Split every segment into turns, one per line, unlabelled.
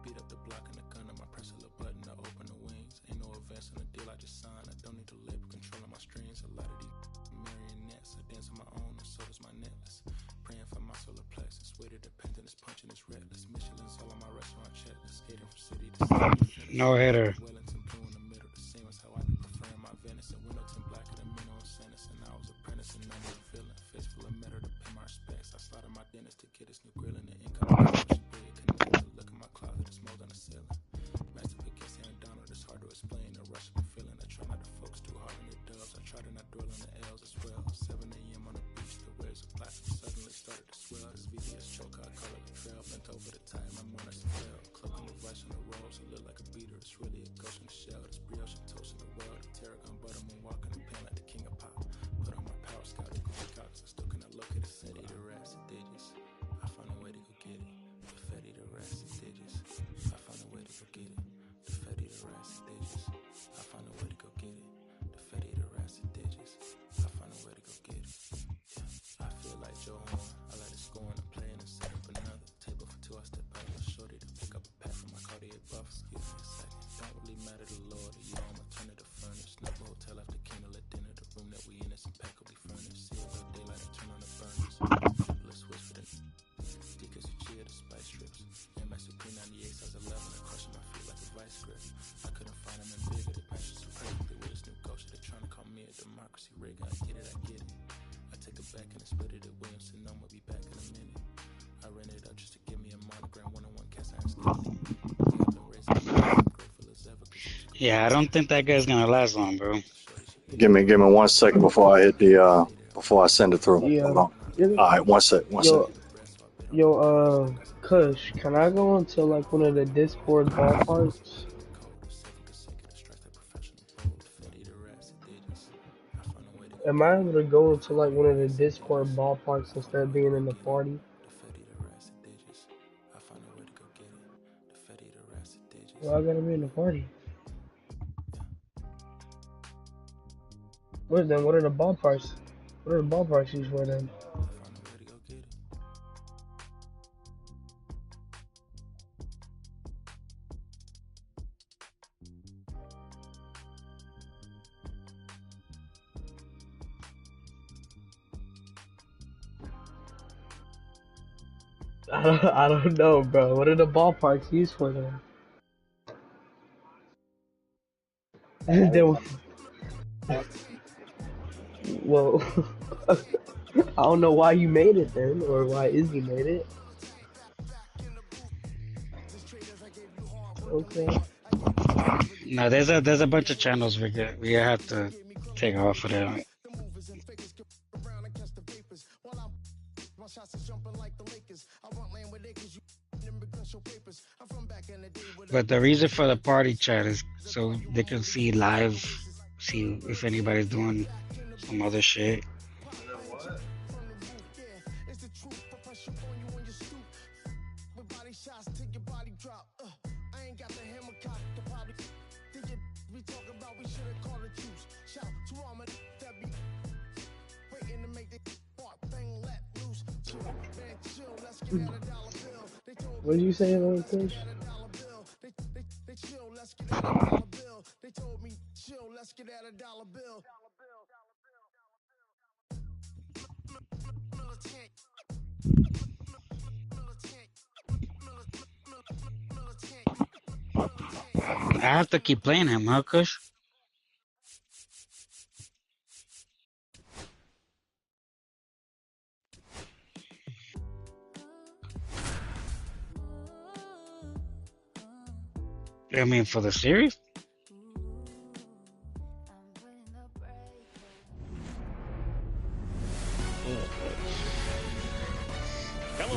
Beat up the block and the gun, I press a little button to open the wings. Ain't no advance on the deal I just signed. I don't need to live controlling my strings. A lot of these marionettes, I dance on my own and so does my necklace. Praying for my solar plexus. Way to dependent is punching is reckless. Michelin's all on my restaurant checklist. Skating from city to city.
No hitter.
Wellington blue in the middle, the same as how I be preferring my venison. Windowton black and the minimum sentence. And I was apprentice and I'm a villain. Face full of metal to pay my respects. I slaughtered my dentist to get his new grill in the income. Look at my closet, it's more than a ceiling. Master against Aaron Donald, it's hard to explain. The rush of the feeling. I try not to focus too hard on the dubs. I try to not dwell on the L's as well. 7 a.m. on the beach, the waves of plastic suddenly started to swell. This VVS choke, I call it a trail. Bent over the time, my mornings fell. Cloaking the vice on the rolls, I look like a beater. It's really a ghost in the shell. This brioche and toast in the world. The tarragon butter, moon walking the pan like the king of pop. Put on my power scout, the goofy cocks. I still cannot locate a city, the rats and digits. I found a way to go get it. The fetty, the rats and digits. I found a way to go get it. The fetty, the rats and digits. I found a way to go get it. The fetty, the rats and digits. I found a way to go get it. Yeah. I feel like Joe Horn. I let it score and I'm playing and setting for another. Table for two, I step out of my shorty to pick up a pack from my Cartier buff. Excuse me a second. Don't really matter to the Lord. You know I'm a turn to furnace. Never hotel after candle at dinner. The room that we in is impeccably furnished. See it by daylight and turn on the burners. Let's switch for the Deacons who cheer the spice strips. MS P98 size 11 and crushing my feet like a vice grip. I couldn't find him in bigger. They matches too perfectly with his new ghost. They're trying to call me a democracy rig. I get it, I get it. I take it back and I split it at Williamson. I'm gonna be back in a minute. I ran it up just to give me a monogram. One-on-one cast iron skinny. Grateful as ever.
Yeah, I don't think that guy's gonna last long, bro.
Give me 1 second before I hit the before I send it through.
Yeah.
Hold on. All right, 1 sec.
Yo, Kush, can I go into like one of the Discord ballparks? Am I able to go into like one of the Discord ballparks instead of being in the party? Well, I gotta be in the party. What are the ballparks? What are the ballparks used for then? I don't know, bro. What are the ballparks used for then? Well, I don't know why you made it then, or why Izzy made it. Okay.
No, there's a bunch of channels we have to take off of them. But the reason for the party chat is so they can see live, see if anybody's doing some other shit.
What did you say about Kush?
I have to keep playing him, huh, Kush? I mean, for the series?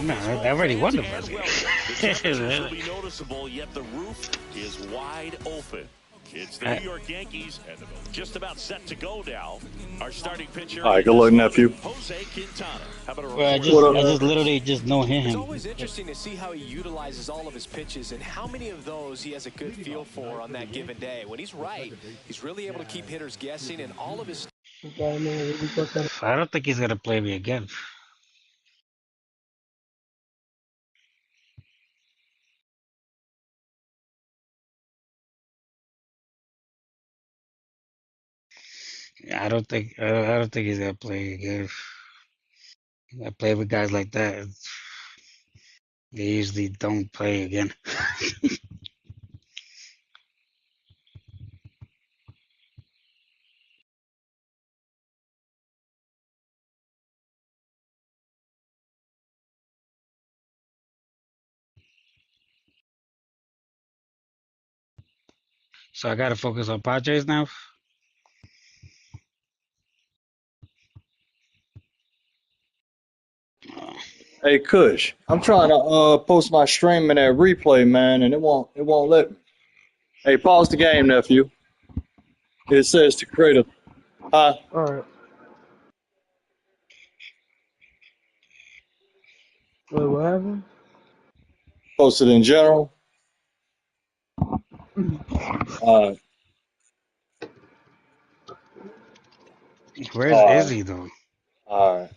No, I already won the first game.
The temperatures will be noticeable, yet the roof is wide open. It's the New York Yankees, and just about set to go now. Our starting pitcher.
All right, good luck, nephew.
Jose Quintana. How about a
Well, I just literally just know him.
It's always interesting to see how he utilizes all of his pitches and how many of those he has a good feel for on that given day. When he's right, he's really able to keep hitters guessing, and all of his.
I don't think he's gonna play me again. I don't think he's gonna play again. I play with guys like that. They usually don't play again. So I gotta focus on Padres now.
Hey, Kush, I'm trying to post my stream in that replay, man, and it won't let me. Hey, pause the game, nephew. It says to create a
Alright. Wait, what happened?
post it in general.
Where's Izzy though?
All right.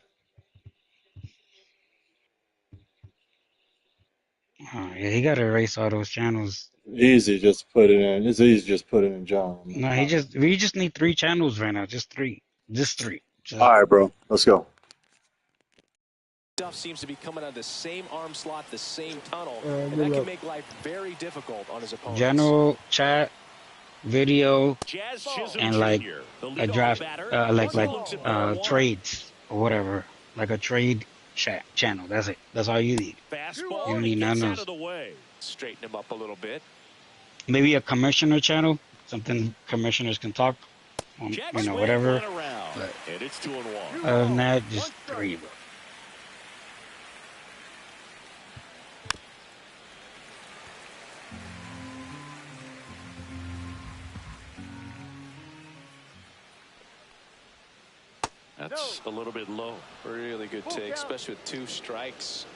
Oh, yeah, he gotta erase all those channels.
Easy, just put it in. It's easy, just put it in general.
No, we just need 3 channels right now. Just three.
All right, bro. Let's go.
Stuff seems to be coming out of the same arm slot, the same tunnel, and that can make life very difficult on his opponents.
General, chat, video, and like a draft, trades or whatever, like a trade chat channel. That's it. That's all you need. You don't need none else.
Straighten him up a little bit.
Maybe a commissioner channel, something commissioners can talk on, whatever. But other than that, just 3, bro.
That's a little bit low.
Really good take, especially with 2 strikes.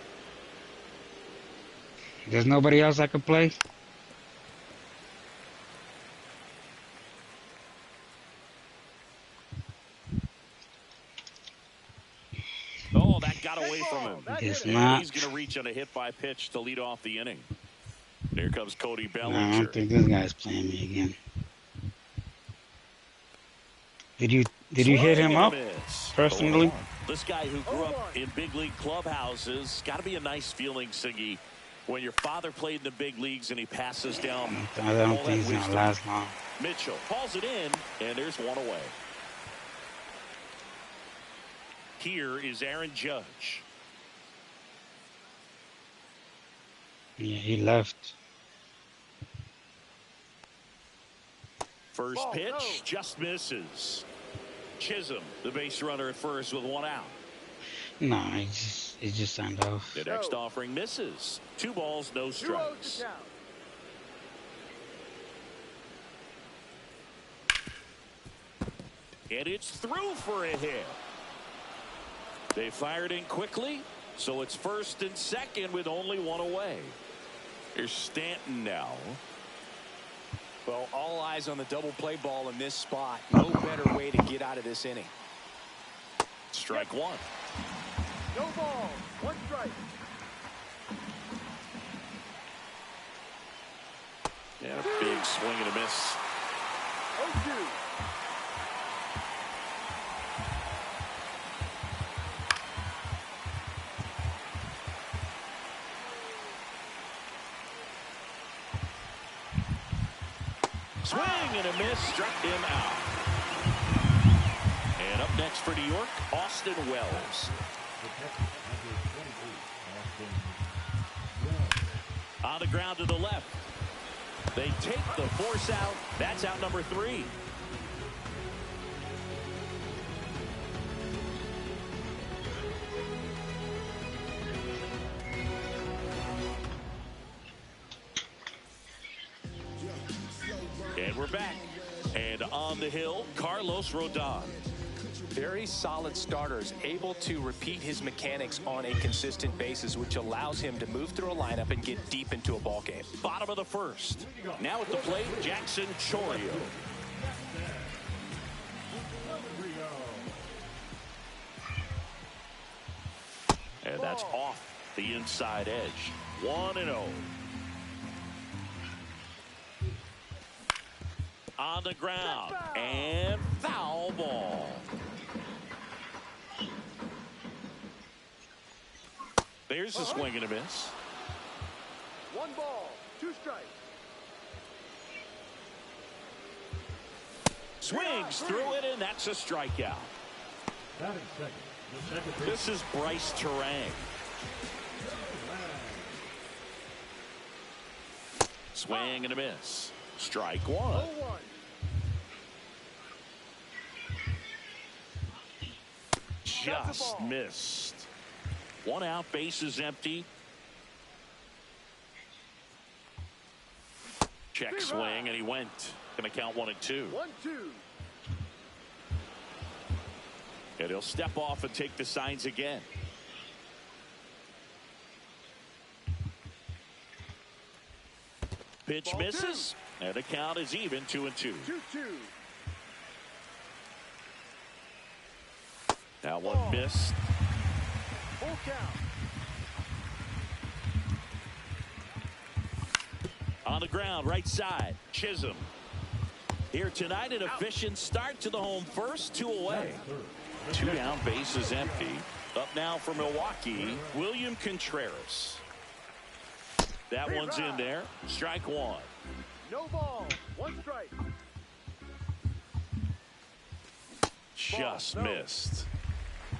There's nobody else I could play?
Oh, that got away from him.
Guess
And
not.
he's going to reach on a hit by pitch to lead off the inning. Here comes Cody Bellinger.
No, I don't think this guy's playing me again. Did you hit him up personally?
This guy who grew up in big league clubhouses, got to be a nice feeling, Siggy, when your father played in the big leagues and he passes down.
I don't think he's gonna last long.
Mitchell calls it in, and there's one away. Here is Aaron Judge.
Yeah, he left.
First pitch just misses. Chisholm, the base runner at first with 1 out.
No, he just signed off.
The next offering misses. 2 balls, no strikes. And it's through for a hit. They fired in quickly, so it's first and second with only 1 away. Here's Stanton now.
Well, all eyes on the double play ball in this spot. No better way to get out of this inning.
Strike 1.
No ball, 1 strike.
Yeah, big swing and a miss.
0-2.
Swing and a miss, struck him out. And up next for New York, Austin Wells. On the ground to the left. They take the force out. That's out number 3. And we're back. And on the hill, Carlos Rodon.
Very solid starters, able to repeat his mechanics on a consistent basis, which allows him to move through a lineup and get deep into a ball game.
Bottom of the first. Now at the plate, Jackson Chourio. And that's off the inside edge. 1-0. On the ground. And foul ball. There's a swing and a miss.
1 ball, 2 strikes.
Swings through it, and that's a strikeout. This is Bryce Terang. Swing and a miss. Strike 1.
0-1.
Just missed. 1 out, base is empty. Check swing, and he went. Going to count 1 and 2.
1-2.
And he'll step off and take the signs again. Pitch
Ball
misses, and the count is even 2 and 2.
2-2.
That one missed.
Full count.
On the ground, right side, Chisholm. Here tonight, an efficient start to the home first, 2 away. 2 down, base is empty. Up now for Milwaukee, William Contreras. That one's in there. Strike 1.
No ball, 1 strike.
Just missed.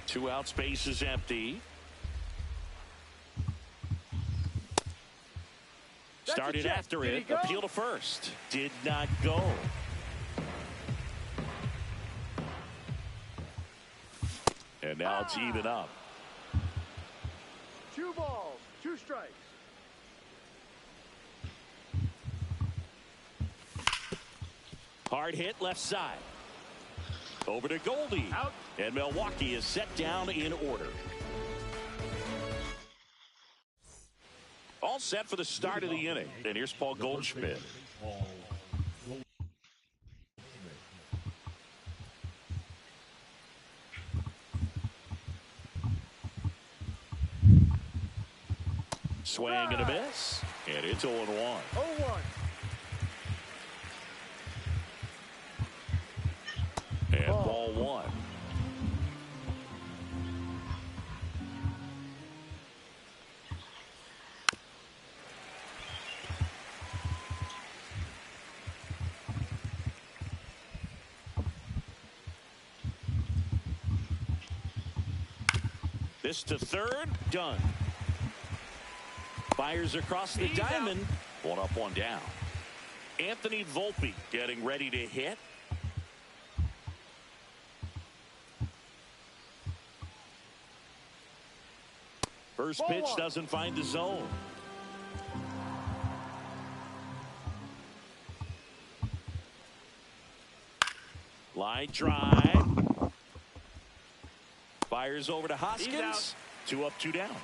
2 outs, base is empty. Started after it. Appeal to first. Did not go. And now it's even up.
2 balls, 2 strikes.
Hard hit left side. Over to Goldie.
Out.
And Milwaukee is set down in order. All set for the start of the inning. And here's Paul Goldschmidt. Swing and a miss. And it's 0-1.
0-1.
And ball 1. This to third, done. Fires across the diamond. 1 up, 1 down. Anthony Volpe getting ready to hit. First pitch doesn't find the zone. Line drive. Fires over to Hoskins. 2 up, 2 down.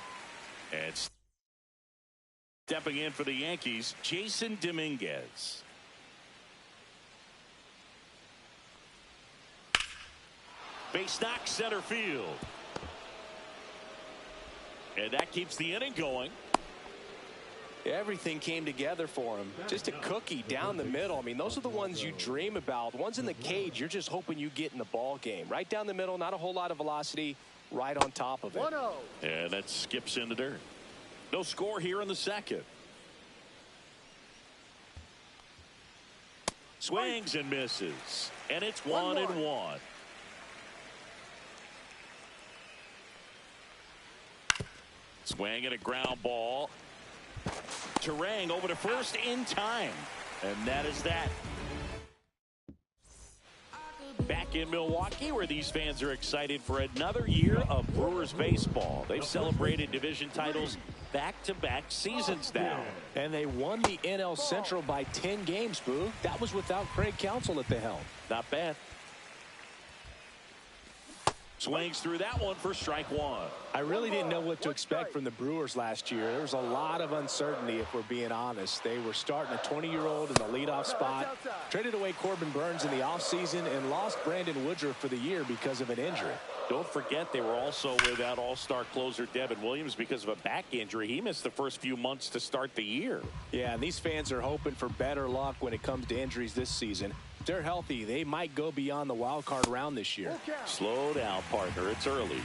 And stepping in for the Yankees, Jason Dominguez. Base knock, center field. And that keeps the inning going.
Everything came together for him. Just a cookie down the middle. I mean, those are the ones you dream about. The ones in the cage, you're just hoping you get in the ball game. Right down the middle, not a whole lot of velocity, right on top of it.
1-0.
And that skips in the dirt. No score here in the second. Swings and misses. And it's 1-1. Swing and a ground ball. Terang over to first in time. And that is that. Back in Milwaukee, where these fans are excited for another year of Brewers baseball. They've celebrated division titles back-to-back seasons now.
And they won the NL Central by 10 games, Boo. That was without Craig Counsell at the helm.
Not bad. Swings through that one for strike one.
I really didn't know what to expect from the Brewers last year. There was a lot of uncertainty, if we're being honest. They were starting a 20-year-old in the leadoff spot, traded away Corbin Burns in the offseason, and lost Brandon Woodruff for the year because of an injury.
Don't forget they were also without all-star closer Devin Williams because of a back injury. He missed the first few months to start the year.
Yeah, and these fans are hoping for better luck when it comes to injuries this season. If they're healthy, they might go beyond the wild card round this year.
Slow down, partner. It's early.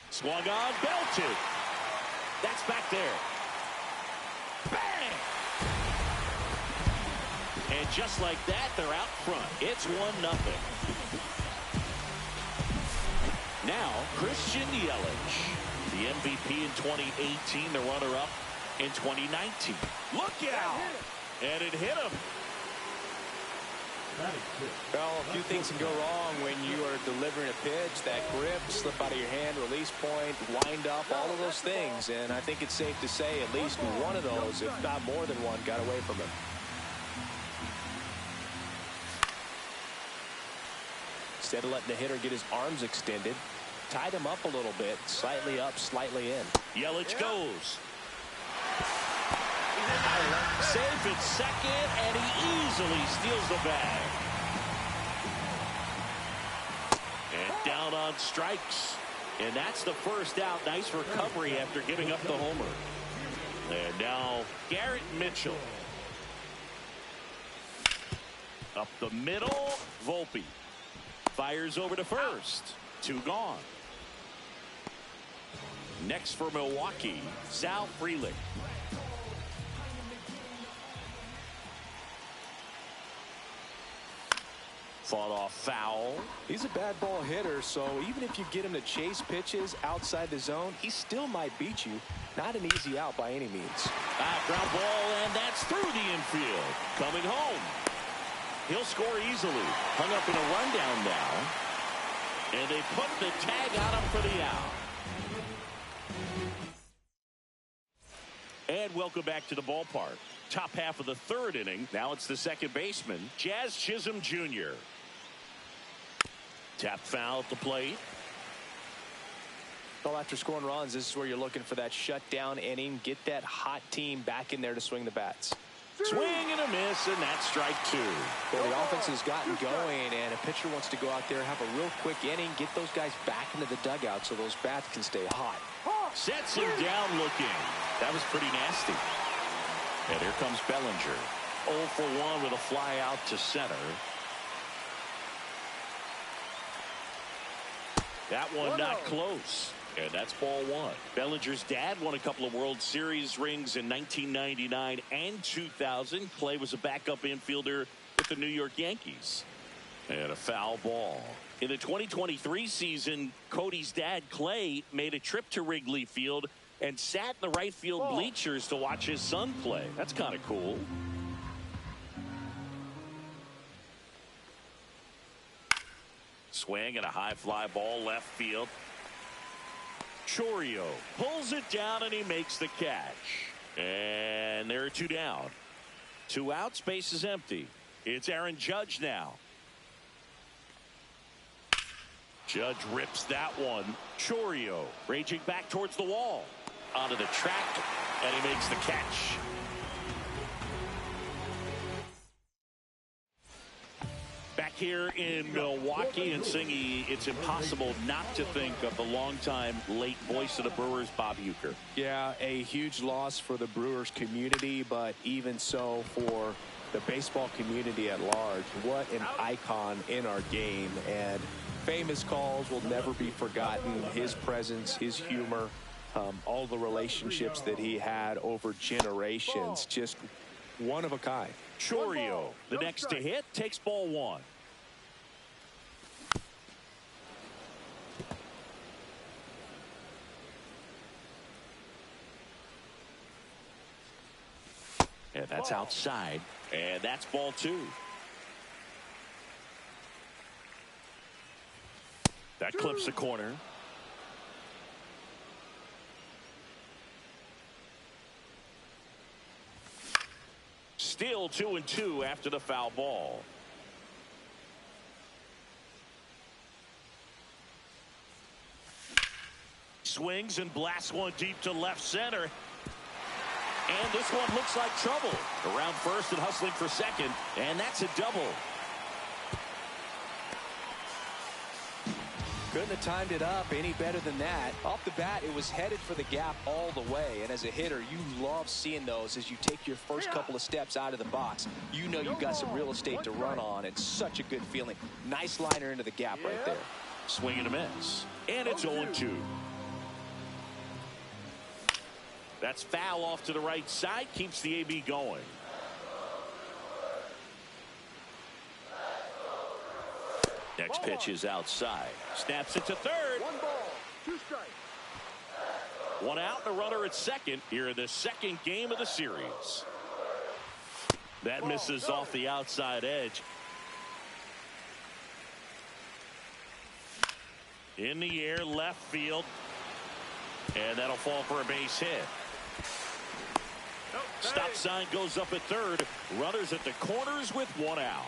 Swung on, belted. That's back there. Bang! And just like that, they're out front. It's 1-0. Now, Christian Yelich, the MVP in 2018, the runner-up in 2019. Look out! And it hit him.
Well, a few things can go wrong when you are delivering a pitch. That grip, slip out of your hand, release point, wind up, all of those things. And I think it's safe to say at least one of those, if not more than one, got away from him. Instead of letting the hitter get his arms extended, tied him up a little bit, slightly up, slightly in.
Yelich goes. Safe at second, and he easily steals the bag. And down on strikes. And that's the first out. Nice recovery after giving up the homer. And now Garrett Mitchell. Up the middle, Volpe. Fires over to first. 2 gone. Next for Milwaukee, Sal Frelick. Fought off foul.
He's a bad ball hitter, so even if you get him to chase pitches outside the zone, he still might beat you. Not an easy out by any means.
Ground ball, and that's through the infield. Coming home. He'll score easily. Hung up in a rundown now. And they put the tag on him for the out. And welcome back to the ballpark. Top half of the third inning. Now it's the second baseman, Jazz Chisholm Jr. Tap foul at the plate.
Well, after scoring runs, this is where you're looking for that shutdown inning. Get that hot team back in there to swing the bats.
Swing and a miss, and that's strike 2.
Well, the offense has gotten going, and a pitcher wants to go out there, have a real quick inning, get those guys back into the dugout so those bats can stay hot.
Sets him down looking. That was pretty nasty. And here comes Bellinger. 0 for 1 with a fly out to center. That one not close. And that's ball 1. Bellinger's dad won a couple of World Series rings in 1999 and 2000. Clay was a backup infielder with the New York Yankees. And a foul ball. In the 2023 season, Cody's dad, Clay, made a trip to Wrigley Field and sat in the right field bleachers to watch his son play. That's kind of cool. Swing and a high fly ball left field. Chourio pulls it down and he makes the catch. And there are 2 down. 2 out, space is empty. It's Aaron Judge now. Judge rips that one. Chourio raging back towards the wall. Onto the track, and he makes the catch. Back here in Milwaukee, and Singy, it's impossible not to think of the longtime late voice of the Brewers, Bob Uecker.
Yeah, a huge loss for the Brewers community, but even so for the baseball community at large. What an icon in our game, and famous calls will never be forgotten. His presence, his humor, All the relationships that he had over generations, just one of a kind.
Chorio, the next to hit, takes ball one. And that's outside. And that's ball two. That clips the corner. Still 2-2 after the foul ball. Swings and blasts one deep to left center. And this one looks like trouble. Around first and hustling for second. And that's a double.
Couldn't have timed it up any better than that. Off the bat, it was headed for the gap all the way. And as a hitter, you love seeing those as you take your first couple of steps out of the box. You know you've got some real estate to run on. It's such a good feeling. Nice liner into the gap right there.
Swing and a miss. And it's 0-2. That's foul off to the right side. Keeps the AB going. Next pitch is outside. Snaps it to third.
1 ball, 2 strikes.
1 out and a runner at second here in the second game of the series. That misses off the outside edge. In the air, left field. And that'll fall for a base hit. Stop sign goes up at third. Runners at the corners with 1 out.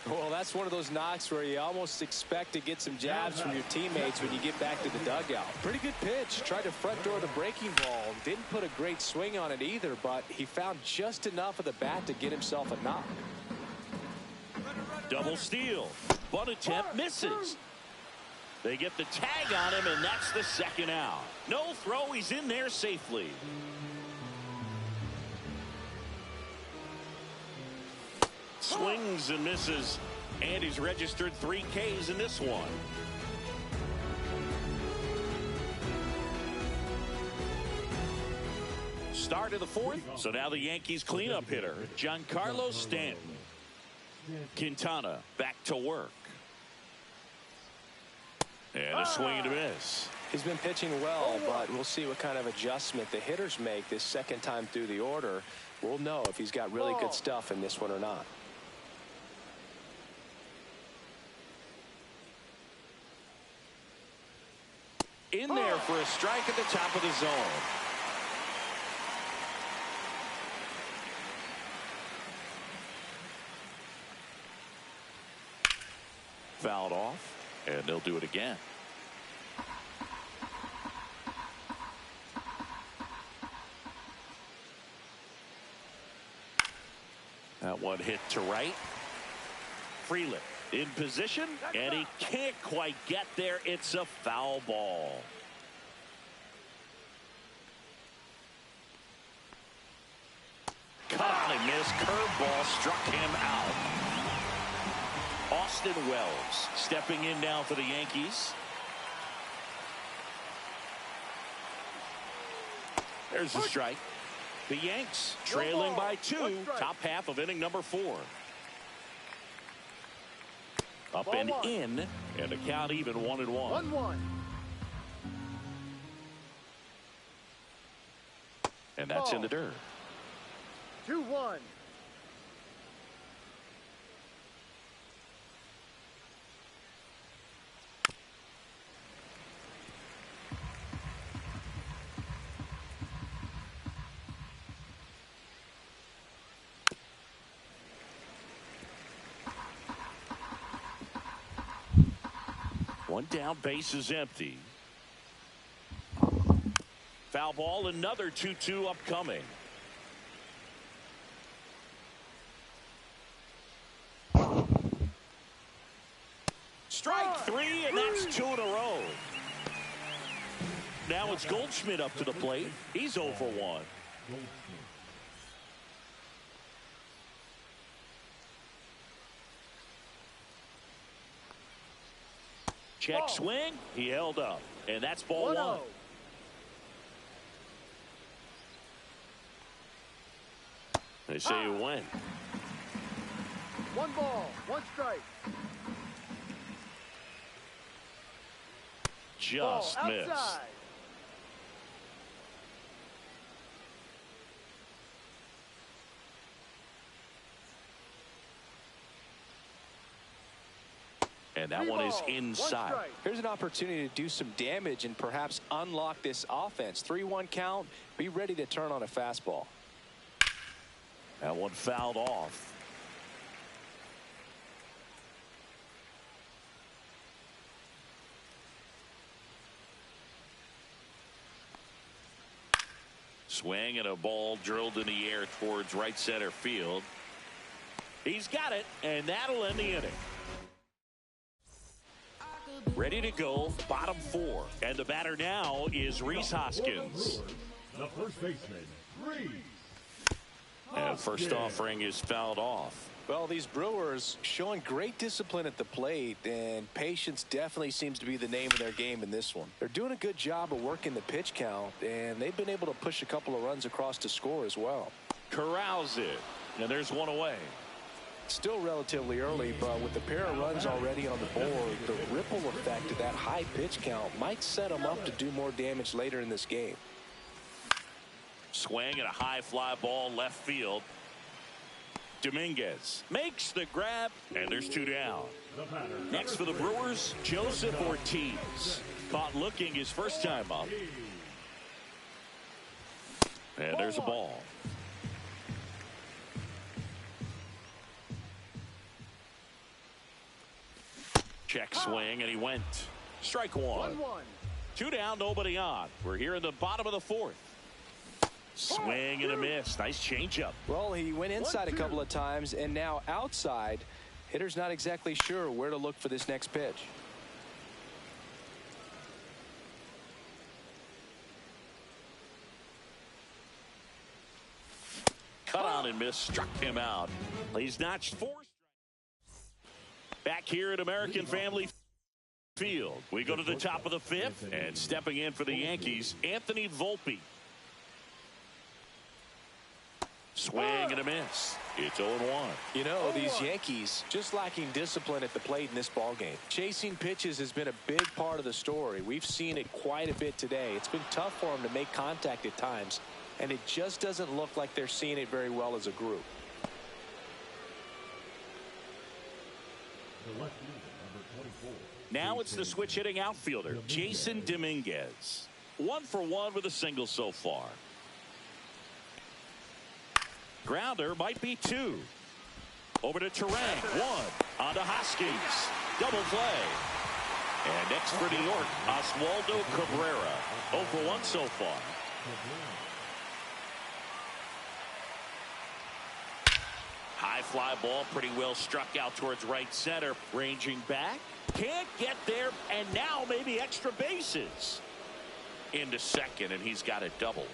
Well, that's one of those knocks where you almost expect to get some jabs from your teammates when you get back to the dugout. Pretty good pitch. Tried to front door the breaking ball. Didn't put a great swing on it either, but he found just enough of the bat to get himself a knock.
Double steal. Bunt attempt misses. They get the tag on him, and that's the second out. No throw. He's in there safely. Swings and misses, and he's registered 3 Ks in this one. Start of the 4th, so now the Yankees cleanup hitter, Giancarlo Stanton. Quintana back to work. And a swing and a miss.
He's been pitching well, but we'll see what kind of adjustment the hitters make this second time through the order. We'll know if he's got really good stuff in this one or not.
In there for a strike at the top of the zone. Fouled off, and they'll do it again. That one hit to right. Freeland in position, and he can't quite get there. It's a foul ball. Caught and missed. Curveball struck him out. Austin Wells stepping in now for the Yankees. There's the strike. The Yanks trailing by 2. Top half of inning number 4. Up and in, and the count even 1-1.
1-1.
And that's in the dirt.
2-1.
One down, base is empty. Foul ball, another 2-2 upcoming. Strike 3, and that's 2 in a row. Now it's Goldschmidt up to the plate. He's 0 for 1. Check swing. He held up. And that's ball 1. They say you win.
1 ball, 1 strike.
Just
Ball
missed.
outside.
And that
3
one is
balls, 1
inside.
strike.
Here's an opportunity to do some damage and perhaps unlock this offense. 3-1 count. Be ready to turn on a fastball.
That one fouled off. Swing and a ball drilled in the air towards right center field. He's got it, and that'll end the inning. Ready to go, bottom 4. And the batter now is Rhys Hoskins.
The first baseman, Rhys.
And first offering is fouled off.
Well, these Brewers showing great discipline at the plate, and patience definitely seems to be the name of their game in this one. They're doing a good job of working the pitch count, and they've been able to push a couple of runs across to score as well.
Corrals it, and there's one away.
Still relatively early, but with the pair of runs already on the board, the ripple effect of that high pitch count might set them up to do more damage later in this game.
Swing and a high fly ball left field. Dominguez makes the grab, and there's 2 down. Next for the Brewers, Joseph Ortiz. Caught looking his first time up. And there's a ball. Check swing, and he went. Strike 1.
1-1.
2 down, nobody on. We're here in the bottom of the 4th. Swing and a miss. Nice changeup.
Well, he went inside a couple of times, and now outside. Hitter's not exactly sure where to look for this next pitch.
Cut on and miss. Struck him out. He's notched 4 strikes. Back here at American Family Field. We go to the top of the 5th, and stepping in for the Yankees, Anthony Volpe. Swing and a miss. It's 0-1.
You know, these Yankees just lacking discipline at the plate in this ballgame. Chasing pitches has been a big part of the story. We've seen it quite a bit today. It's been tough for them to make contact at times, and it just doesn't look like they're seeing it very well as a group.
Now it's the switch hitting outfielder, Jason Dominguez. 1 for 1 with a single so far. Grounder might be 2. Over to Terang. 1. On to Hoskins. Double play. And next for New York, Oswaldo Cabrera. 0 for 1 so far. High fly ball pretty well struck out towards right center. Ranging back. Can't get there. And now maybe extra bases. Into second, and he's got a double.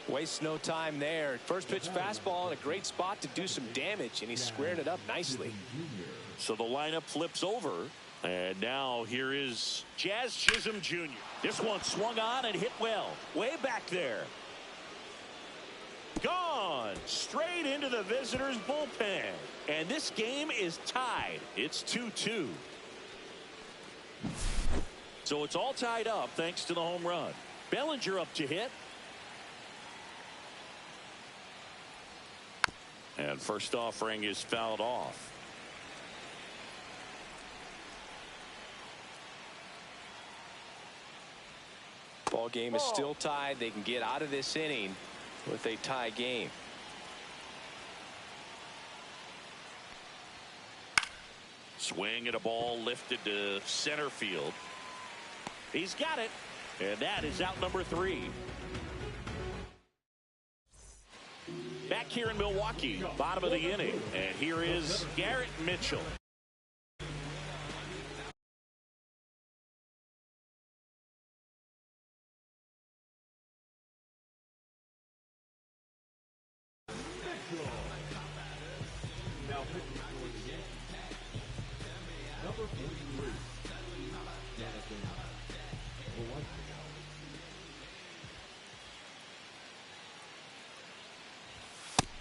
Wastes no time there. First pitch fastball in a great spot to do some damage, and he squared it up nicely.
So the lineup flips over, and now here is Jazz Chisholm Jr. This one swung on and hit well. Way back there. Gone straight into the visitors' bullpen. And this game is tied. It's 2-2. So it's all tied up thanks to the home run. Bellinger up to hit. And first offering is fouled off.
Ball game is still tied. They can get out of this inning with a tie game.
Swing at a ball lifted to center field. He's got it. And that is out number 3. Back here in Milwaukee, bottom of the inning. And here is Garrett Mitchell.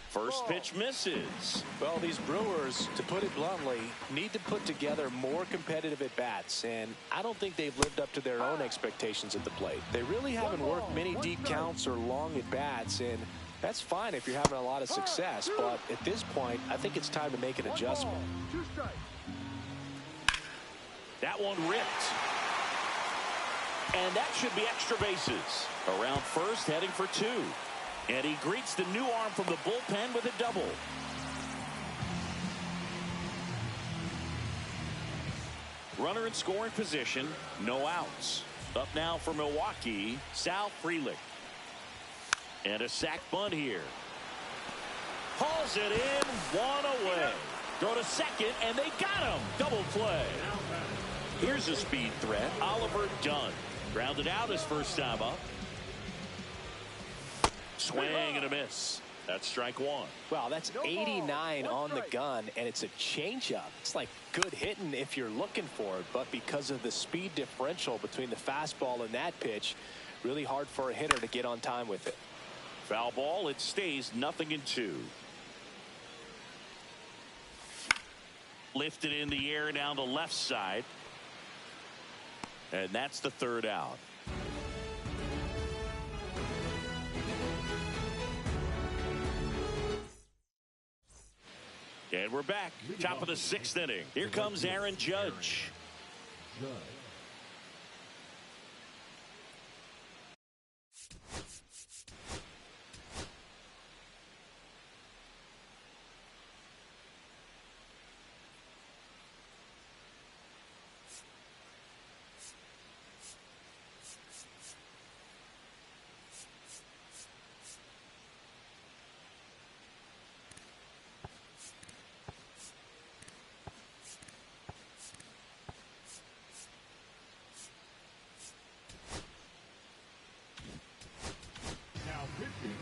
First pitch misses.
Well, these Brewers, to put it bluntly, need to put together more competitive at-bats, and I don't think they've lived up to their own expectations at the plate. They really haven't worked many deep counts or long at-bats, and that's fine if you're having a lot of success, but at this point, I think it's time to make an adjustment.
That one ripped. And that should be extra bases. Around first, heading for 2. And he greets the new arm from the bullpen with a double. Runner in scoring position, no outs. Up now for Milwaukee, Sal Frelick. And a sac bunt here. Hauls it in, 1 away. Throw to second, and they got him. Double play. Here's a speed threat, Oliver Dunn. Grounded out his first time up. Swing and a miss. That's strike 1.
Wow, that's 89 on the gun, and it's a changeup. It's like good hitting if you're looking for it, but because of the speed differential between the fastball and that pitch, really hard for a hitter to get on time with it.
Foul ball, it stays 0-2. Lifted in the air down the left side. And that's the 3rd out. And we're back. Top of the 6th inning. Here comes Aaron Judge.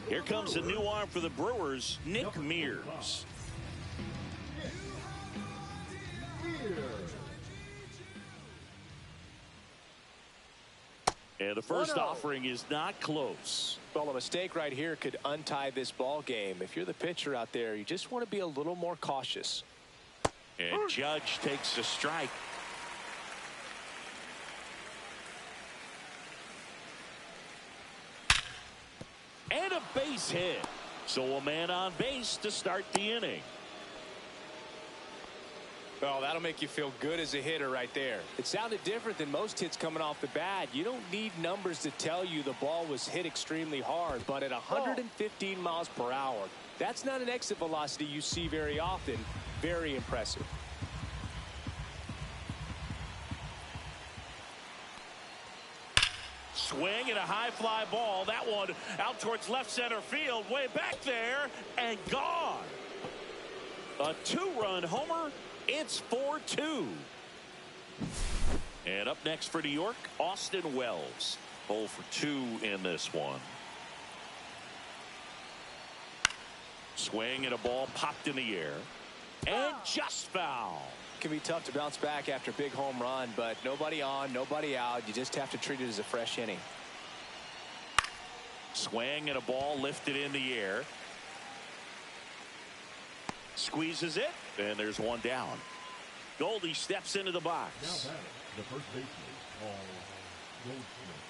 Here comes a new arm for the Brewers, Nick Mears. And the first offering is not close.
Well, a mistake right here could untie this ball game. If you're the pitcher out there, you just want to be a little more cautious.
And Judge takes a strike. And a base hit. So a man on base to start the inning.
Well, that'll make you feel good as a hitter right there. It sounded different than most hits coming off the bat. You don't need numbers to tell you the ball was hit extremely hard, but at 115 miles per hour, that's not an exit velocity you see very often. Very impressive.
Swing and a high fly ball. That one out towards left center field, way back there, and gone. A 2-run homer. It's 4-2. And up next for New York, Austin Wells. 0 for 2 in this one. Swing and a ball popped in the air. And just foul.
Can be tough to bounce back after a big home run, but nobody on, nobody out. You just have to treat it as a fresh inning.
Swing and a ball lifted in the air. Squeezes it, and there's one down. Goldie steps into the box.
Now batting, the first baseman, Paul Goldschmidt.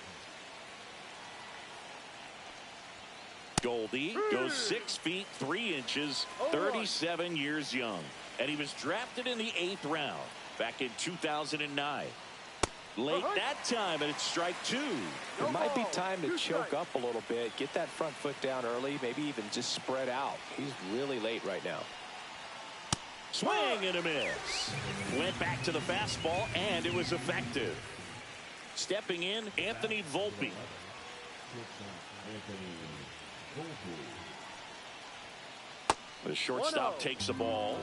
Goldie goes 6 feet 3 inches, 37 years young. And he was drafted in the 8th round back in 2009. Late that time, and it's strike 2.
It might be time to choke up a little bit, get that front foot down early, maybe even just spread out. He's really late right now.
Swing and a miss. Went back to the fastball, and it was effective. Stepping in, Anthony Volpe. The shortstop takes the ball.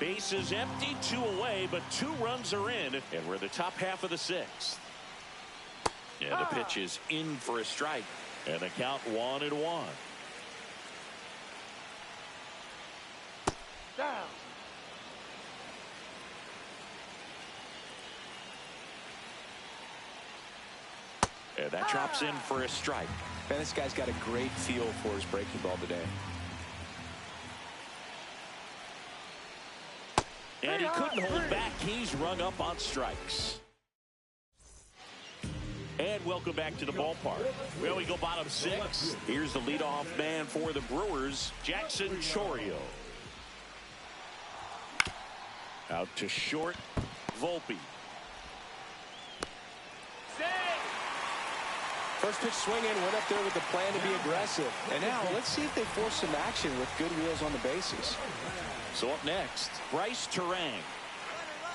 Base is empty, 2 away, but 2 runs are in, and we're in the top half of the 6th. And the pitch is in for a strike, and the count 1-1.
Down.
And that drops in for a strike.
Man, this guy's got a great feel for his breaking ball today.
And he couldn't hold back. He's rung up on strikes. And welcome back to the ballpark. Well, we go bottom 6. Here's the leadoff man for the Brewers, Jackson Chourio. Out to short, Volpe.
First pitch swinging, went up there with the plan to be aggressive. And now let's see if they force some action with good wheels on the bases.
So up next, Bryce Terang.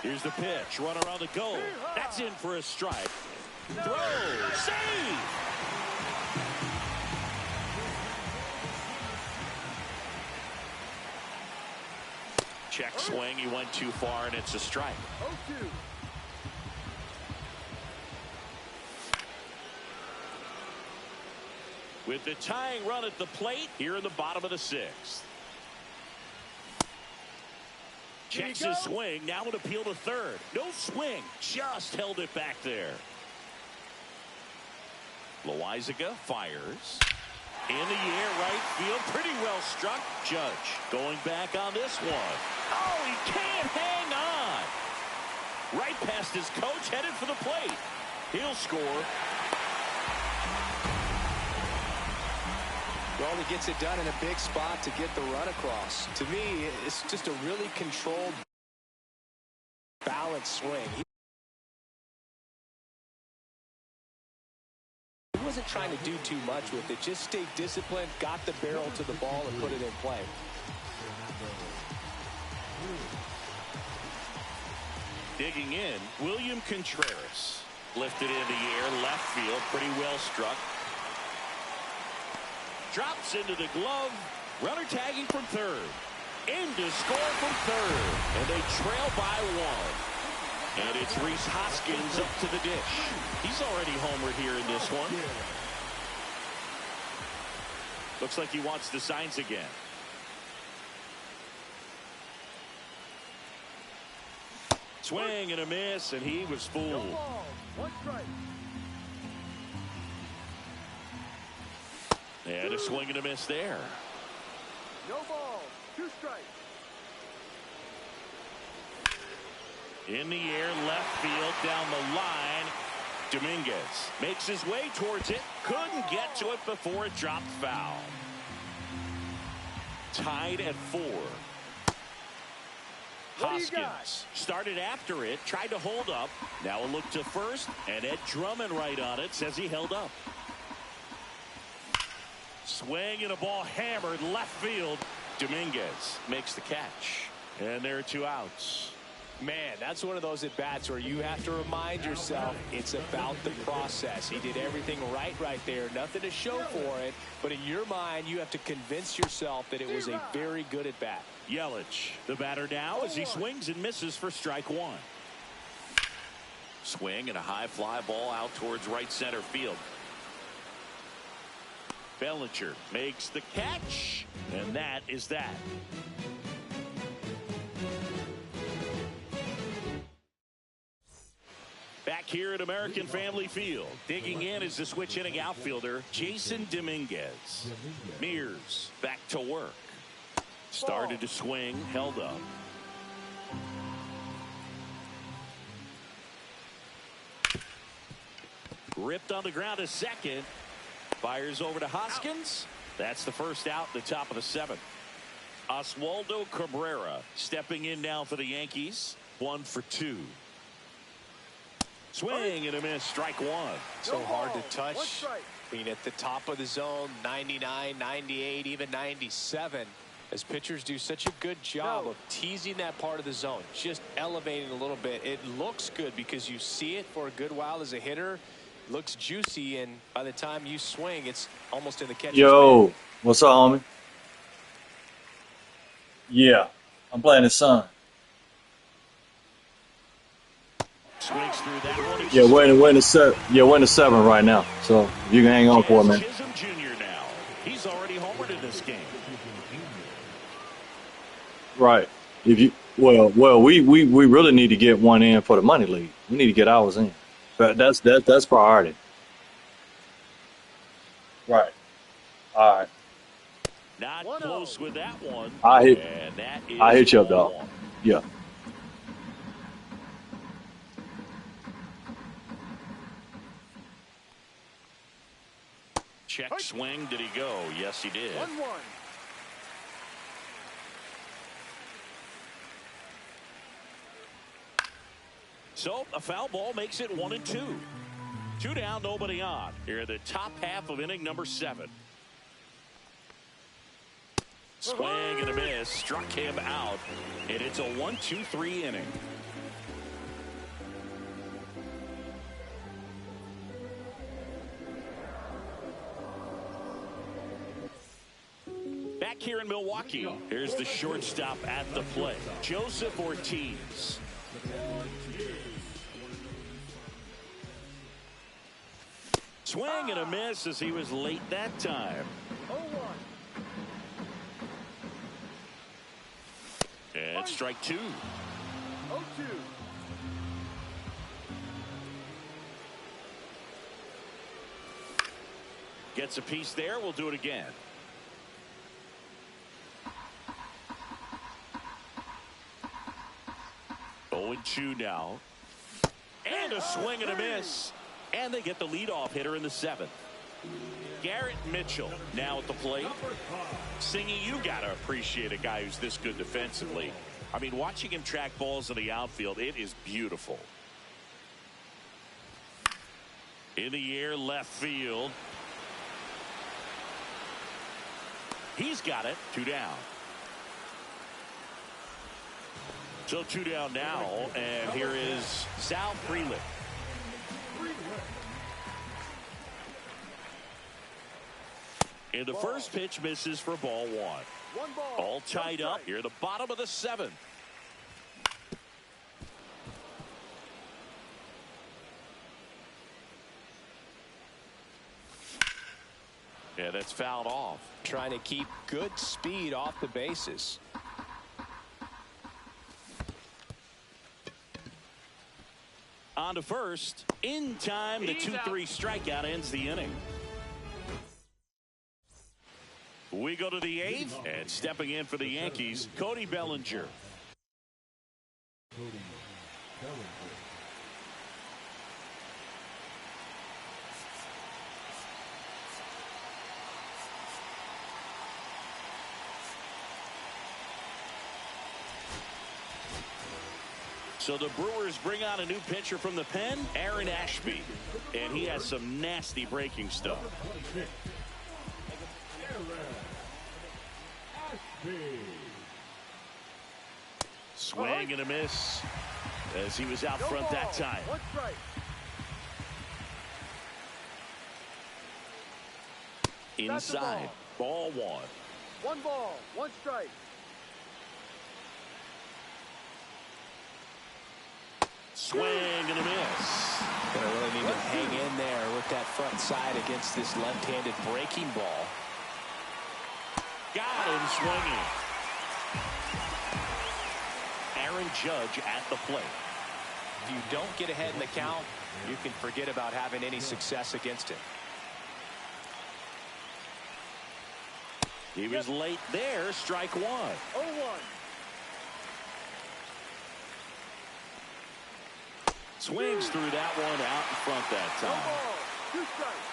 Here's the pitch, runner on the go. That's in for a strike. Throw, save. Check swing, he went too far, and it's a strike.
0-2.
With the tying run at the plate here in the bottom of the 6th. Checks his swing, now an appeal to third. No swing, just held it back there. Loizaga fires. In the air, right field, pretty well struck. Judge going back on this one. Oh, he can't hang on. Right past his coach, headed for the plate. He'll score.
Well, he gets it done in a big spot to get the run across. To me, it's just a really controlled, balanced swing. He wasn't trying to do too much with it. Just stayed disciplined, got the barrel to the ball, and put it in play.
Digging in, William Contreras. Lifted in the air, left field, pretty well struck. Drops into the glove. Runner tagging from third. In to score from third. And they trail by 1. And it's Rhys Hoskins up to the dish. He's already homered here in this one. Looks like he wants the signs again. Swing and a miss, and he was fooled.
No ball, 1 strike.
And a swing and a miss there.
No ball, 2 strikes.
In the air, left field, down the line. Dominguez makes his way towards it. Couldn't get to it before it dropped foul. Tied at 4. Hoskins started after it, tried to hold up. Now a look to first, and Ed Drummond right on it, says he held up. Swing and a ball hammered left field. Dominguez makes the catch. And there are 2 outs.
Man, that's one of those at-bats where you have to remind yourself it's about the process. He did everything right there. Nothing to show for it. But in your mind, you have to convince yourself that it was a very good at-bat.
Yelich, the batter now, as he swings and misses for strike 1. Swing and a high fly ball out towards right center field. Bellinger makes the catch, and that is that. Back here at American Family Field, digging in is the switch hitting outfielder, Jason Dominguez. Mears back to work. Started to swing, held up. Ripped on the ground to second. Fires over to Hoskins. That's the first out in the top of the 7th. Oswaldo Cabrera stepping in now for the Yankees. 1 for 2. Swing and a miss, strike 1.
So hard to touch. I mean, at the top of the zone, 99, 98, even 97. As pitchers do such a good job of teasing that part of the zone, just elevating a little bit. It looks good because you see it for a good while as a hitter. Looks juicy, and by the time you swing, it's almost in the catcher's
Yo, what's up, homie? Yeah, I'm playing his son.
Swings through that one.
Yeah, we're in the 7 right now. So you can hang on for it, man.
Chisholm Jr. now. He's already homered in this game.
Right. If you we really need to get one in for the money league. We need to get ours in. But that's priority. Right. All right.
Not close with that one.
I hit you up, dog. Yeah.
Swing, did he go? Yes, he did.
1-1.
So a foul ball makes it 1-2. 2 down, nobody on. Here, the top half of inning number 7. Swing and a miss, struck him out, and it's a 1-2-3 inning. Back here in Milwaukee, here's the shortstop at the plate, Joseph Ortiz. Swing and a miss as he was late that time.
0-1.
And strike 2.
0-2.
Gets a piece there. We'll do it again. Oh, 2 now. And a swing and a miss. And they get the leadoff hitter in the 7th. Garrett Mitchell now at the plate. Singy, you got to appreciate a guy who's this good defensively. I mean, watching him track balls in the outfield, it is beautiful. In the air, left field. He's got it. 2 down. So 2 down now, and here is Sal Frelick. And the first pitch misses for ball 1.
1 ball.
All tied up here, the bottom of the 7th. Yeah, that's fouled off.
Trying to keep good speed off the bases.
On to first. In time, the 2-3 strikeout ends the inning. We go to the 8th, and stepping in for the Yankees, Cody Bellinger. So the Brewers bring on a new pitcher from the pen, Aaron Ashby, and he has some nasty breaking stuff. Swing and a miss as he was out front that time.
1 strike.
Inside, ball 1.
1 ball, 1 strike.
Swing and a miss.
Gonna really need to hang in there with that front side against this left-handed breaking ball.
Got him swinging. Aaron Judge at the plate.
If you don't get ahead in the count, you can forget about having any success against him.
He was late there, strike 1.
0-1.
Swings through that one out in front that
No
time.
ball, 2 strikes.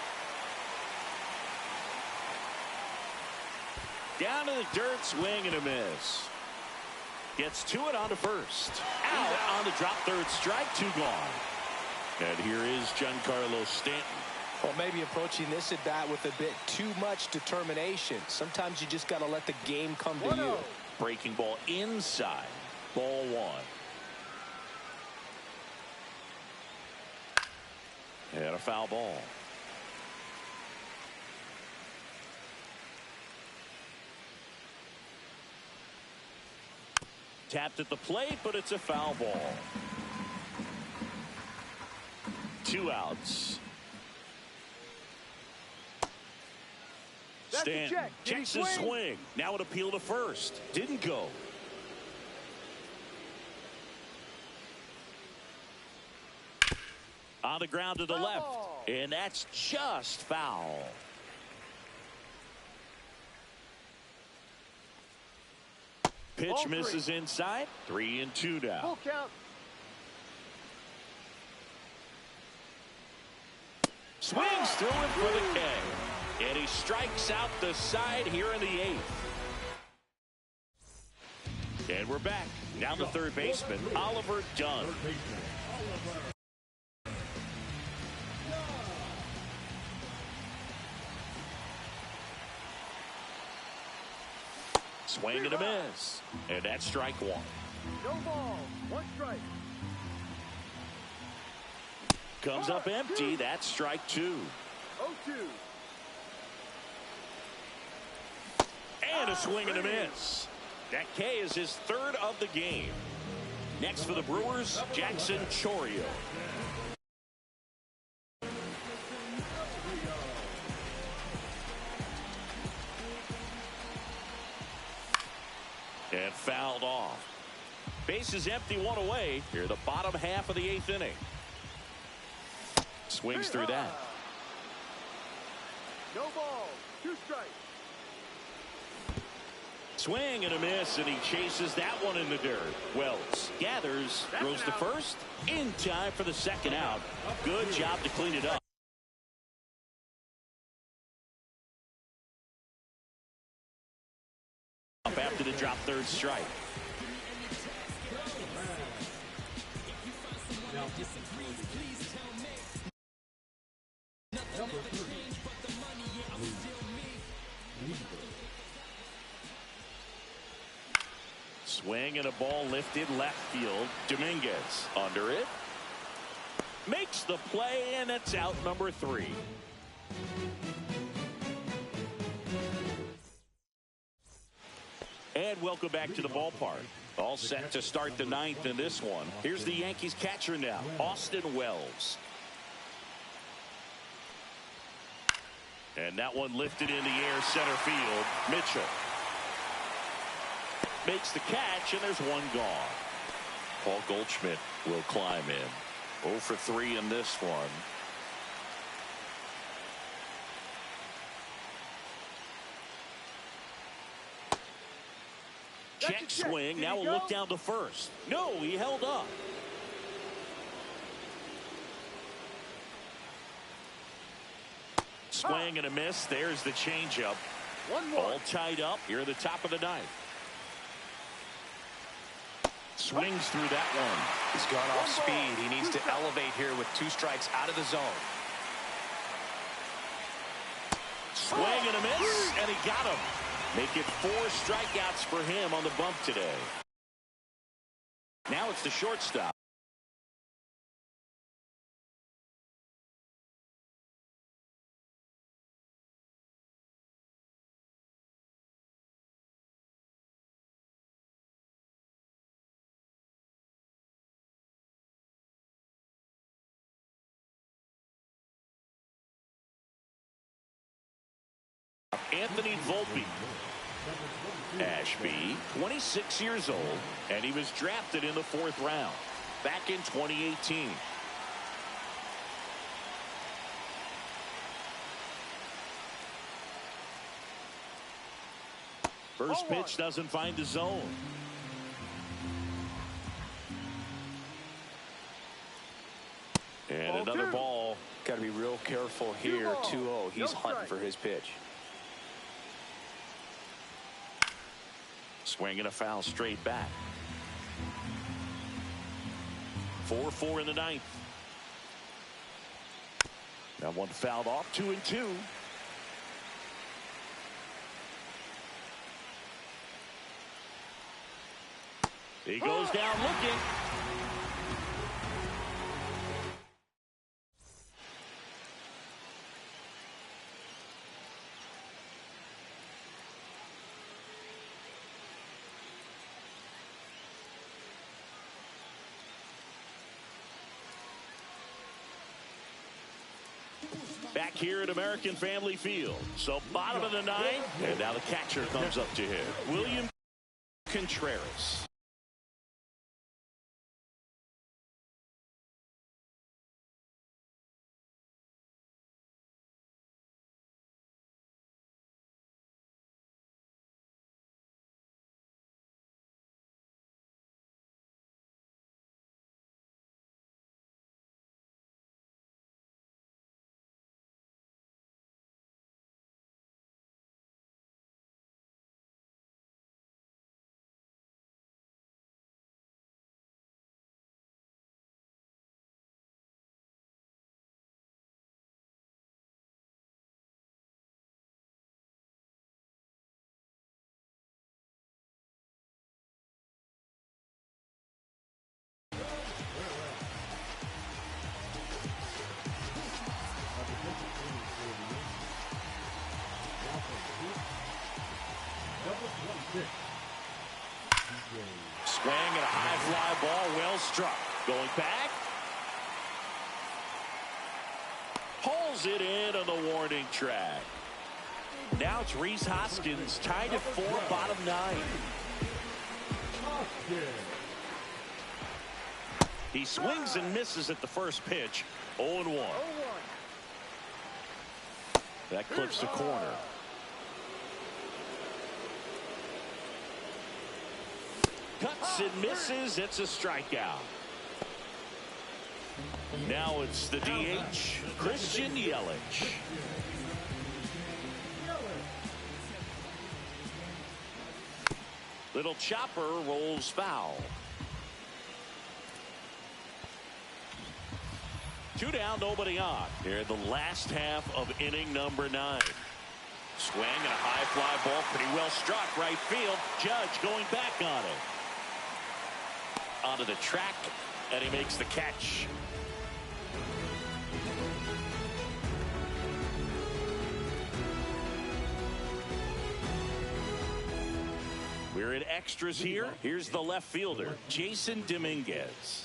Down to the dirt, swing and a miss. Gets to it on to first. Out on the drop, third strike, 2 gone. And here is Giancarlo Stanton.
Well, maybe approaching this at bat with a bit too much determination. Sometimes you just got to let the game come to you.
Breaking ball inside, ball 1. And a foul ball. Tapped at the plate, but it's a foul ball. 2 outs. Stanton checks his swing. Now an appeal to first. Didn't go. On the ground to the left. And that's just foul. Pitch misses inside. 3-2 now.
Full count.
Swings through it for the K. And he strikes out the side here in the 8th. And we're back. Down the third baseman, Oliver Dunn. Swing and a miss. And that's strike 1.
No ball. 1 strike.
Comes up empty. That's strike 2.
0-2.
And a swing and a miss. That K is his 3rd of the game. Next for the Brewers, Jackson Chourio. And fouled off. Base is empty, 1 away. Here, the bottom half of the 8th inning. Swings through that.
No ball. 2 strikes.
Swing and a miss, and he chases that one in the dirt. Wells gathers, throws to first, in time for the 2nd out. Good job to clean it up. After the drop 3rd strike. Swing and a ball lifted left field. Dominguez under it. Makes the play, and it's out number 3. And welcome back to the ballpark. All set to start the 9th in this one. Here's the Yankees catcher now, Austin Wells. And that one lifted in the air, center field. Mitchell makes the catch, and there's 1 gone. Paul Goldschmidt will climb in. 0 for 3 in this one. Check swing. Now we'll look down to first. No, he held up. Swing and a miss. There's the changeup.
1-1.
All tied up here at the top of the 9th. Swings through that one.
He's gone off speed. He needs to elevate here with 2 strikes out of the zone.
Swing and a miss, and he got him. Make it 4 strikeouts for him on the bump today. Now it's the shortstop. Anthony Volpe. Ashby, 26 years old, and he was drafted in the 4th round back in 2018. First pitch doesn't find the zone. And another ball.
Got to be real careful here. 2-0. He's hunting for his pitch.
Swing and a foul straight back. 4-4 in the 9th. Now 1 fouled off. 2-2. He goes down looking. Back here at American Family Field. So bottom of the 9th, and now the catcher comes up to him. William Contreras. Swing and a high fly ball, well struck. Going back. Pulls it in on the warning track. Now it's Rhys Hoskins tied at 4, bottom 9. He swings and misses at the first pitch. 0-1. That clips the corner. Cuts and misses. It's a strikeout. Now it's the DH, Christian Yelich. Little chopper rolls foul. 2 down, nobody on. Here in the last half of inning number 9. Swing and a high fly ball, pretty well struck right field. Judge going back on it. Onto the track, and he makes the catch. We're in extras here. Here's the left fielder, Jason Dominguez.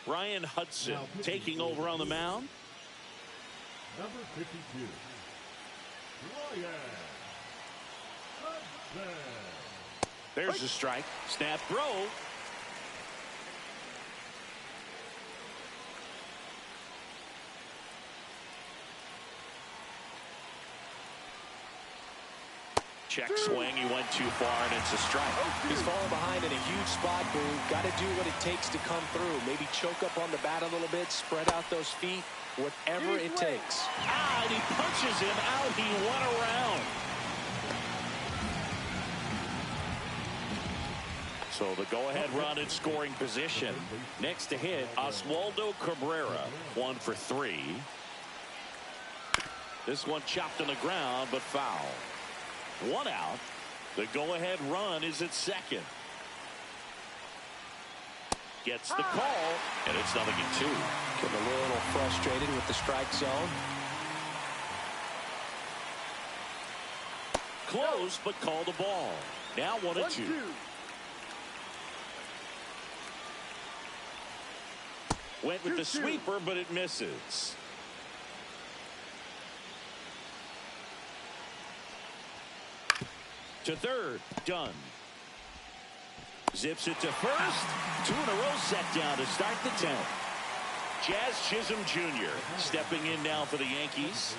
Ryan Hudson taking over on the mound.
Number 52, Ryan Hudson.
There's a strike. Snap throw. Check swing. He went too far, and it's a strike.
He's falling behind in a huge spot, Boo. Got to do what it takes to come through. Maybe choke up on the bat a little bit, spread out those feet, whatever it takes.
Ah, and he punches him out. He won around. So the go-ahead run in scoring position. Next to hit, Oswaldo Cabrera, 1 for 3. This one chopped on the ground, but foul. 1 out. The go-ahead run is at second. Gets the call, and it's 0-2.
Getting a little frustrated with the strike zone.
Close, but called the ball. Now 1-2. Went with the sweeper, but it misses. To third, done. Zips it to first. 2 in a row set down to start the 10th. Jazz Chisholm Jr. stepping in now for the Yankees.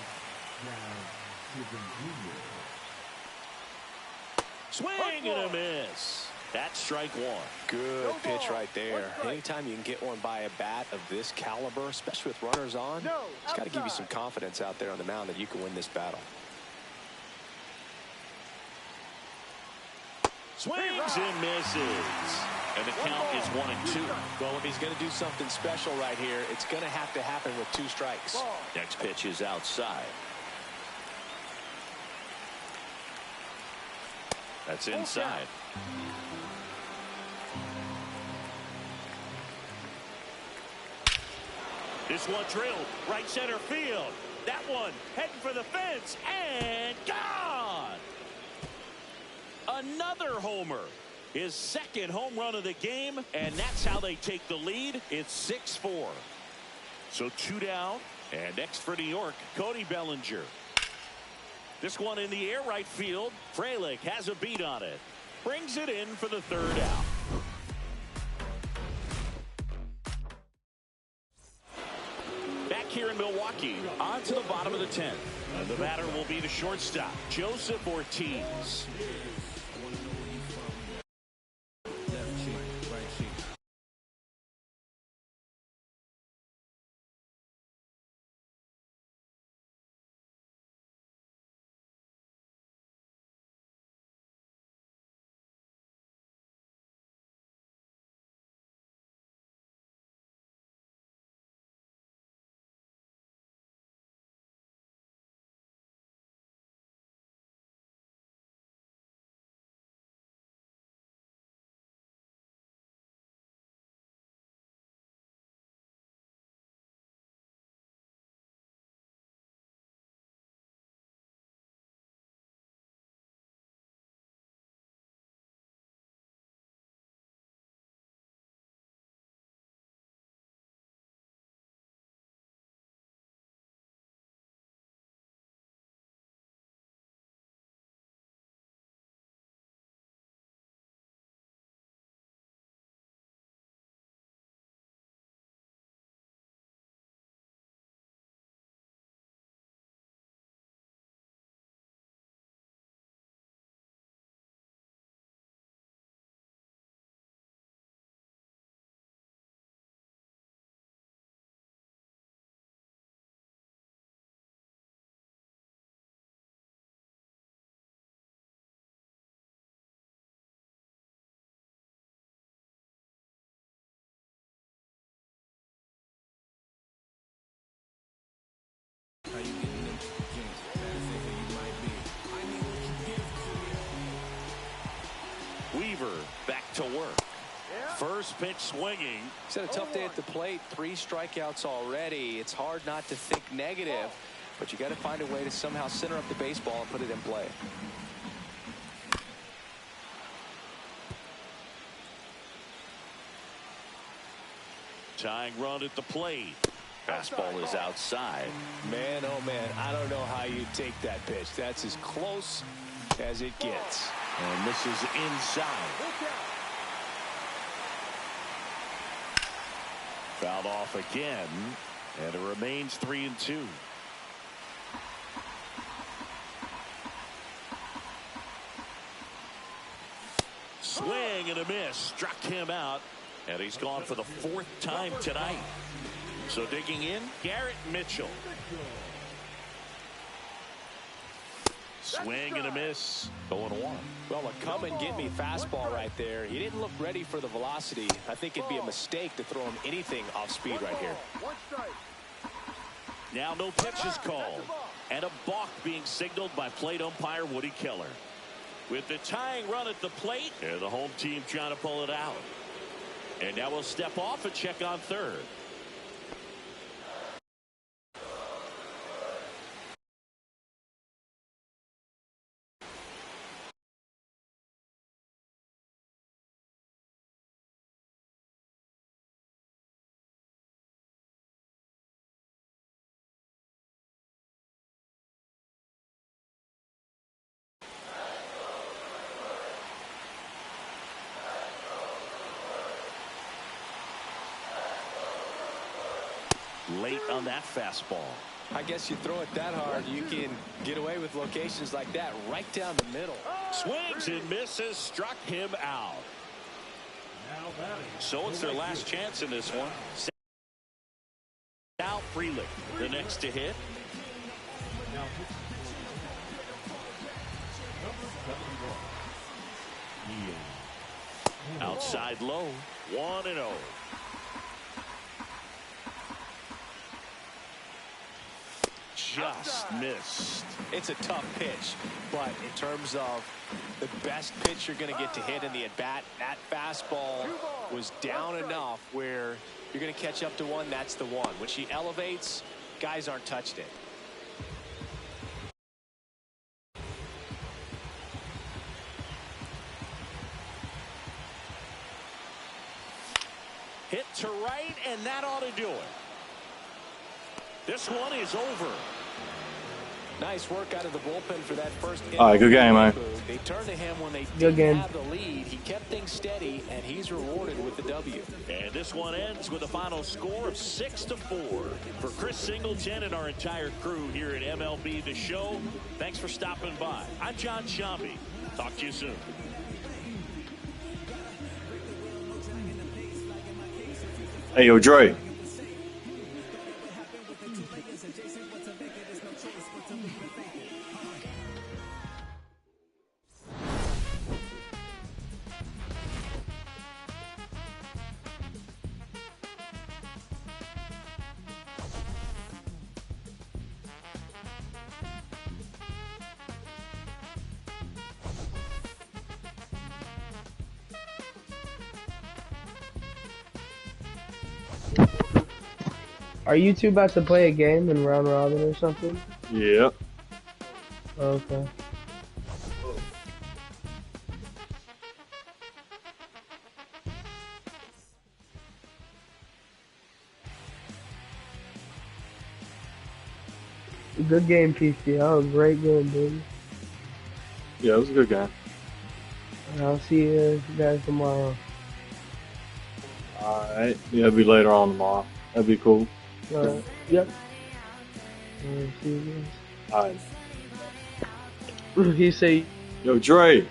Swing and a miss. That's strike 1.
Good pitch right there. Anytime you can get one by a bat of this caliber, especially with runners on, it's got to give you some confidence out there on the mound that you can win this battle.
Swings and misses. And the count is 1-2.
Well, if he's going to do something special right here, it's going to have to happen with 2 strikes.
Next pitch is outside. That's inside. This one drilled right center field. That one heading for the fence and gone. Another homer. His second home run of the game, and that's how they take the lead. It's 6-4. So 2 down, and next for New York, Cody Bellinger. This one in the air right field. Frelick has a beat on it. Brings it in for the 3rd out. Back here in Milwaukee, on to the bottom of the 10th. And the batter will be the shortstop, Joseph Ortiz. to work. First pitch swinging.
He's had a tough day at the plate. 3 strikeouts already. It's hard not to think negative, but you got to find a way to somehow center up the baseball and put it in play.
Tying run at the plate. Fastball is outside.
Man, oh man, I don't know how you take that pitch. That's as close as it gets.
And this is inside. Fouled off again, and it remains 3-2. Swing and a miss. Struck him out, and he's gone for the 4th time tonight. So digging in, Garrett Mitchell. Swing and a miss. 0-1.
Well, a come and get me fastball right there. He didn't look ready for the velocity. I think it'd be a mistake to throw him anything off speed right here.
Now no pitch is called, and a balk being signaled by plate umpire Woody Keller. With the tying run at the plate, and the home team trying to pull it out. And now we'll step off and check on third. Late on that fastball.
I guess you throw it that hard, you can get away with locations like that right down the middle.
Swings and misses, struck him out. So it's their last chance in this one. Now Freeland, the next to hit. Outside low, 1-0. Just missed.
It's a tough pitch, but in terms of the best pitch you're going to get to hit in the at-bat, that fastball was down enough where you're going to catch up to one. That's the one. When she elevates, guys aren't touched it.
Hit to right, and that ought to do it. This one is over.
Nice work out of the bullpen for that first inning.
All right, good game, man.
They turned to him when they
Good
didn't
game.
have the lead. He kept things steady, and he's rewarded with the W.
And this one ends with a final score of 6-4. For Chris Singleton and our entire crew here at MLB The Show, thanks for stopping by. I'm John Shambi. Talk to you soon.
Hey, yo, Dre.
Are you two about to play a game in round robin or something?
Yep.
Okay. Good game, PC. That was a great game, baby.
Yeah, it was a good game.
I'll see you guys tomorrow.
Alright. Yeah, it'll be later on tomorrow. That'd be cool.
Yep. See you
Alright.
guys. He say,
Yo, Dre.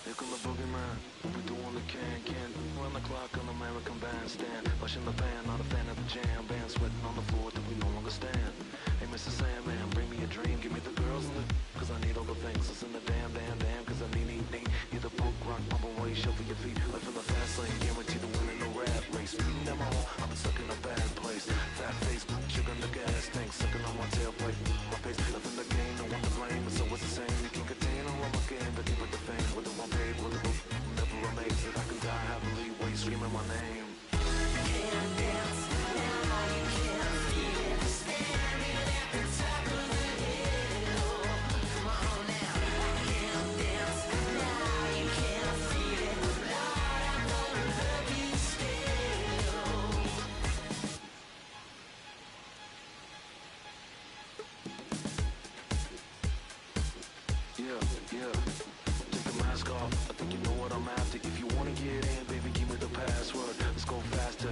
Here come the boogeyman. We do on the can. Run the clock on the American bandstand. Pushing the band, not a fan of the jam. Band sweating on the floor till we no longer stand. Hey, Mr. Sandman, bring me a dream. Give me the girls and the cause I need all the things that's in the damn. Cause I need. Need the book, rock, pump away, shuffle your feet. Life in the fast lane, guarantee to win in the rap race. Beating them all, I'm stuck in a bad place. Fat face, sugar in the gas tank. Sucking on my tailplate, my face. Nothing to gain, no one to blame. It's always the same. You can contain all of my game, but keep it the fame. Whether I'm paid, whether I'm never amazed. I can die happily, wait, screaming my name.
Can't dance now, you can't feel it. Standing at the top of the hill. Come on now. I can't dance now, you can't feel it. Lord, I'm gonna love you still.
Yeah. Take the mask off. I think you know what I'm after. If you wanna get in, baby, give me the password. Let's go faster.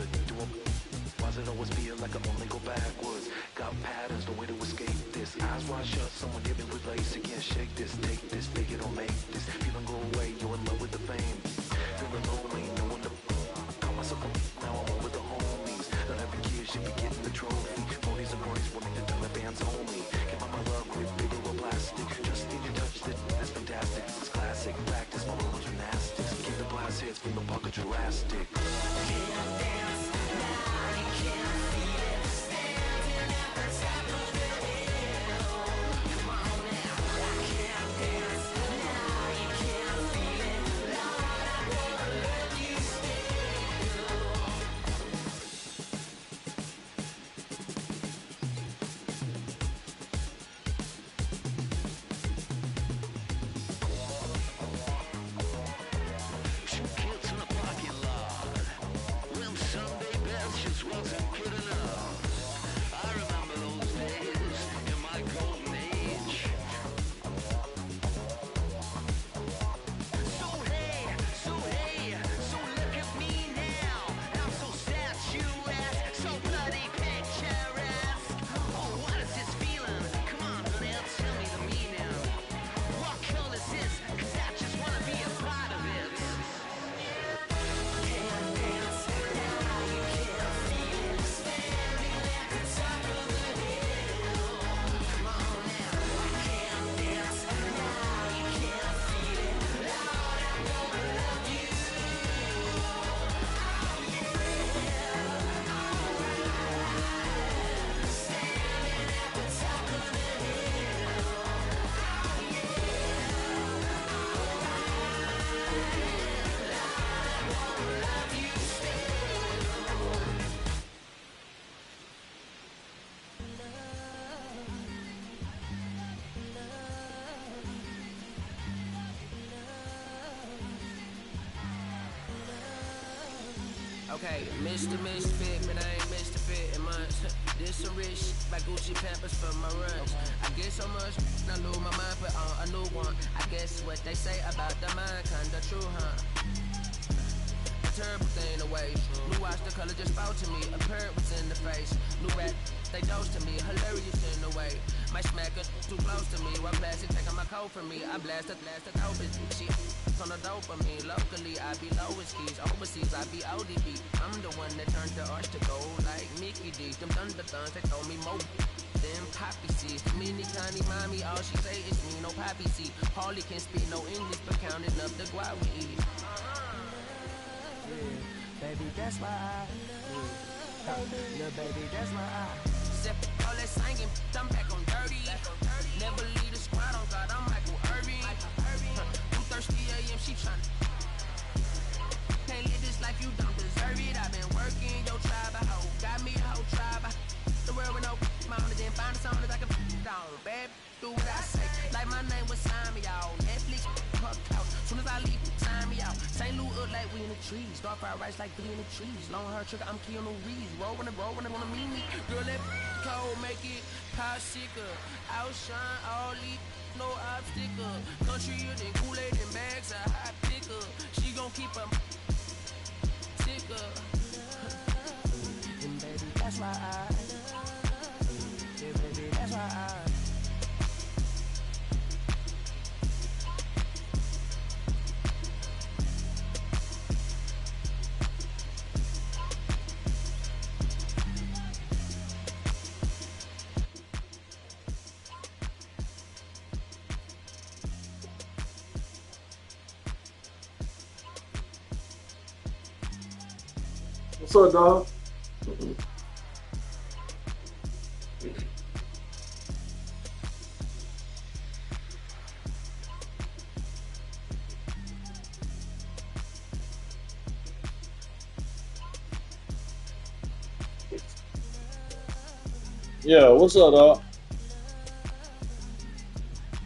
Why does it always feel like I only go backwards? Got patterns, no way to escape this. Eyes wide shut, someone hit me with lace. You can't shake this, take this, fake it or make this. Feeling go away, you're in love with the fame. Feeling lonely, no one to call myself up. Now I'm over the homies. Not every kid should be getting the trophy. Ponies and ponies wanting to turn the fans on me. Give my love grip, bigger or plastic. Just need to touch it, that's fantastic. It's classic, practice my little gymnastics. Keep the blast hits from the pocket Jurassic.
Can't dance now, you can't feel it. Standing at the top of the hill. Come on now. I can't dance now, you can't feel it. Lord, I'm gonna love you still.
Kids in the parking lot. When Sunday best just wasn't good enough. I remember those days in my golden age. So hey, so look at me now. I'm so statuesque, so bloody picturesque. Oh, what is this feeling? Come on, honey, tell me the meaning. What color is this? 'Cause I just wanna be a part of it.
Can't dance now, you can't feel it. Standing at the top of the hill. Come on now. I can't dance now, you can't feel it. Lord, I'm gonna love you. Oh yeah, alright. Standing at the top of the hill. Oh yeah, alright. Love you
Okay, Mr. Misfit, but I ain't Mr. Fit in months. This some rich by Gucci Pampers for my runs. I get so much, I lose my mind, put on a new one. I guess what they say about the mind, kinda true, huh? A terrible thing away. Blue watch, the color just spoke to me. A parrot was in the face. New rap, they dose to me. Hilarious in a way. My smacker too close to me. One plastic taking my coat from me. I blast dope bitch. She on the dopamine. Locally, I be lowest keys. Overseas, I be ODB. I'm the one that turned the arch to gold like Mickey D. Them thunder thuns, they throw me more. Them poppy seeds. The mini connie mommy, all she say is me, no poppy seed. Hardly can speak no English, but counting up the guap we eat. Yeah, baby, that's why I yeah, baby, that's why I Sip all that singing, I'm back on dirty. Never leave the squad on God, I'm Michael Irving. 2:30 a.m. she tryna can't live this life, you don't deserve it. I've been working your tribe, a hoe got me a whole tribe. The world with no mama, then find a song that I can down. Bad, do what I say. Like my name was sign me out. Netflix, her couch. Soon as I leave, sign me out. St. Louis up like we in the trees. Star fried rice like we in the trees. Long hair trigger, I'm Keanu Reeves. Roll when they wanna meet me. Girl, that cold, make it popsicle. Outshine all these, no obstacle. Country than Kool-Aid and bags, a hot picker. She gon' keep a ticker. And baby, that's why yeah, baby, that's why
What's up, dog? Yeah, what's up, dog?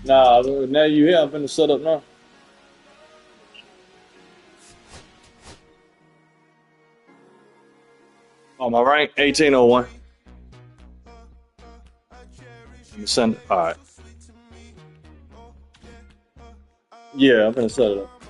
Nah, now you here. I'm finna set up now. Oh, my rank 1801. Send. All right. Yeah, I'm finna set it up.